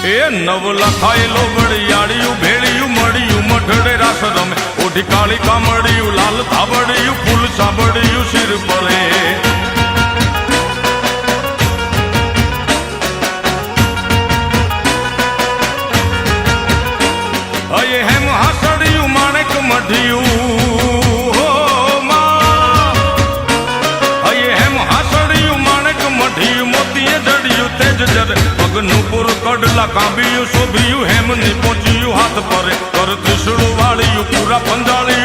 એ નવ લખાયેલો વડિયાળિયું ભેળિયું મળ્યું મઢડે રાસ રમે ઓઢી કાળી કામડિયું લાલ થાબડિયું ફૂલ સાબડિયું શિર પરે અયે હેમ હાસડિયું માણેક મઢિયું પગનું પૂર કડલા કાંબિયું શોભિયું હેમની પહોંચ્યું હાથ પરે કર ત્રિશુળ વાળિયું પૂરા પંજાળે